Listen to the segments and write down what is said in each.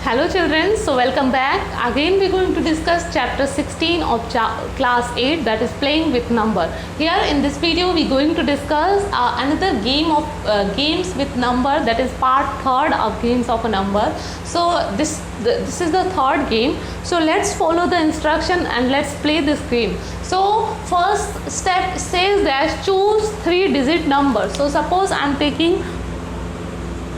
Hello children, so welcome back. Again we are going to discuss chapter 16 of class 8, that is playing with number. Here in this video we are going to discuss another game of games with number, that is part third of games of a number. So this is the third game. So let's follow the instruction and let's play this game. So first step says that choose 3-digit number. So suppose I am taking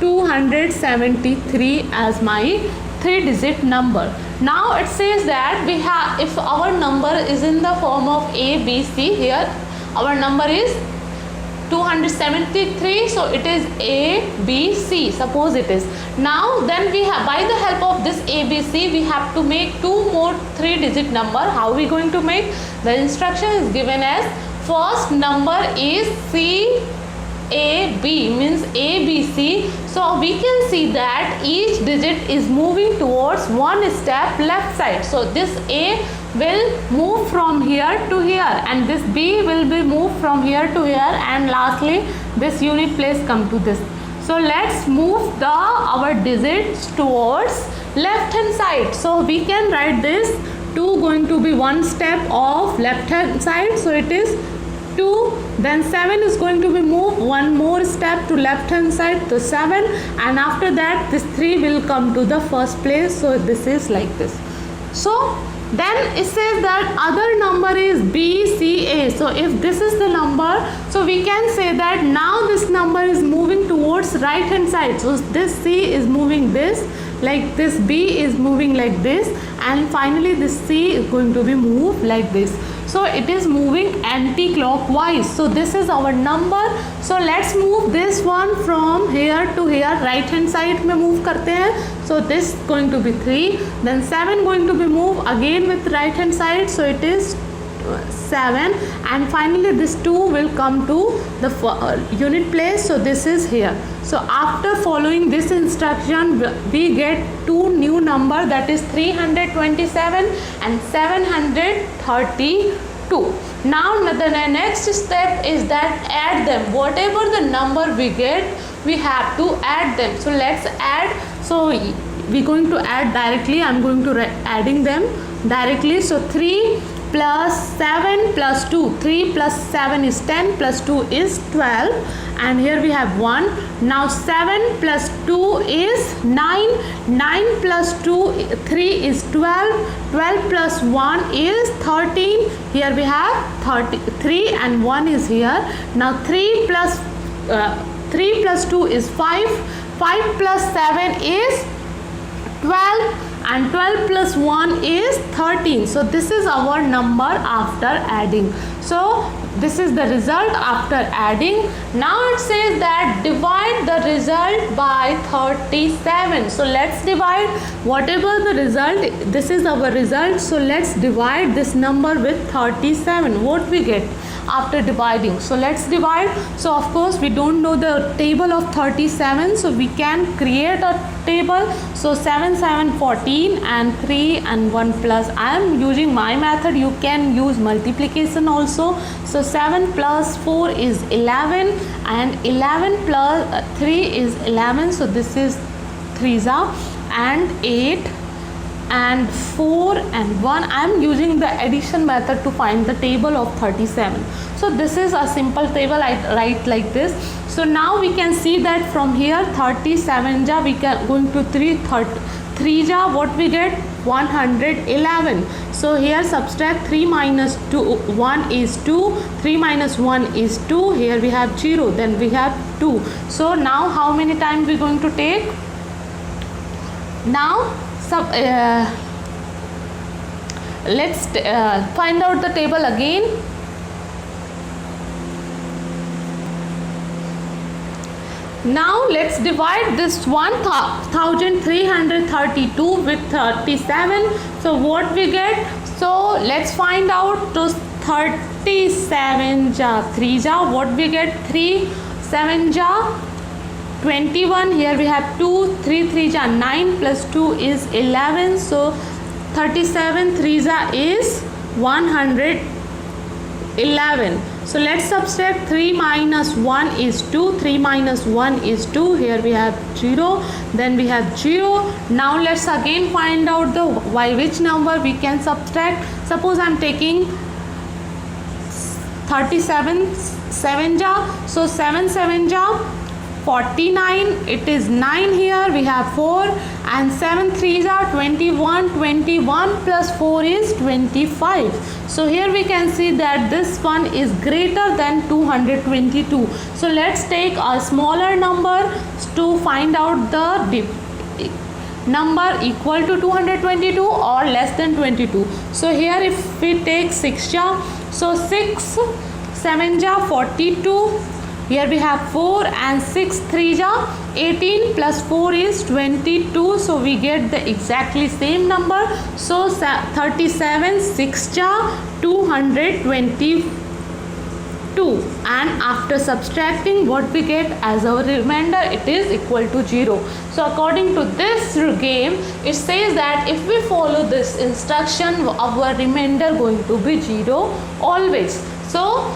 273 as my 3-digit number. Now it says that we have, if our number is in the form of A, B, C, here our number is 273, so it is A, B, C, suppose it is. Now then we have, by the help of this A, B, C, we have to make two more 3-digit number. How are we going to make? The instruction is given as first number is C, A, B, means A, B, C. So we can see that each digit is moving towards one step left side. So this A will move from here to here and this B will be moved from here to here, and lastly this unit place come to this. So let's move our digits towards left hand side. So we can write this 2 going to be one step of left hand side, so it is 2, then 7 is going to be moved one more step to left hand side to 7, and after that this 3 will come to the first place. So this is like this. So then it says that other number is B, C, A. So if this is the number, so we can say that now this number is moving towards right hand side. So this C is moving this, like this B is moving like this, and finally this C is going to be moved like this. So it is moving anti-clockwise. So this is our number. So let's move this one from here to here, right hand side में move करते हैं. So this is going to be 3, then 7 going to be moved again with right hand side. So it is 7, and finally this 2 will come to the unit place. So this is here. So after following this instruction we get two new number, that is 327 and 732. Now the next step is that add them. Whatever the number we get, we have to add them. So let's add. So we're going to add directly. I'm going to adding them directly. So 3 plus 7 plus 2, 3 plus 7 is 10 plus 2 is 12, and here we have 1. Now 7 plus 2 is 9, 9 plus 2, 3 is 12, 12 plus 1 is 13, here we have 3 and 1 is here. Now 3 plus 2 is 5, 5 plus 7 is 12, and 12 plus 1 is 13. So this is our number after adding. So this is the result after adding. Now it says that divide the result by 37. So let's divide whatever the result. This is our result. So let's divide this number with 37. What we get after dividing? So let's divide. So of course we don't know the table of 37, so we can create a table. So 7, 7, 14 and 3 and 1 plus. I am using my method. You can use multiplication also. So 7 plus 4 is 11 and 11 plus 3 is 11. So this is 3 and 8 and 4 and 1. I am using the addition method to find the table of 37. So this is a simple table. I write like this. So now we can see that from here 37 ja we can going to 3 ja what we get 111. So here subtract 3 minus 2, 1 is 2, 3 minus 1 is 2, here we have 0, then we have 2. So now how many times we going to take? Now let's find out the table again. Now let's divide this 1332 with 37. So what we get? So let's find out. To 37 ja 3 ja what we get? 3 7 ja 21. Here we have 2, 3 3 ja 9 plus 2 is 11. So 37 3 ja is 111. So let's subtract 3 minus 1 is 2. 3 minus 1 is 2. Here we have 0. Then we have 0. Now let's again find out the which number we can subtract. Suppose I'm taking 37 7 ja. So 7 7 ja 49. It is 9 here. We have 4 and 7 3s are 21. 21 plus 4 is 25. So here we can see that this one is greater than 222. So let's take a smaller number to find out the number equal to 222 or less than 22. So here if we take 6 ja, so 6 7 ja 42. Here we have 4 and 6 3 ja 18 plus 4 is 22. So we get the exactly same number. So 37 6 ja 222. And after subtracting, what we get as our remainder, it is equal to 0. So according to this game, it says that if we follow this instruction, our remainder going to be 0 always. So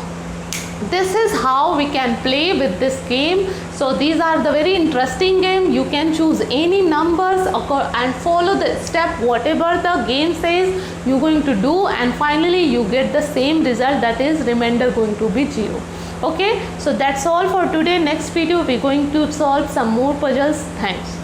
this is how we can play with this game. So these are the very interesting game. You can choose any numbers and follow the step whatever the game says you're going to do, and finally you get the same result, that is remainder going to be 0. Okay, so that's all for today. Next video we're going to solve some more puzzles. Thanks.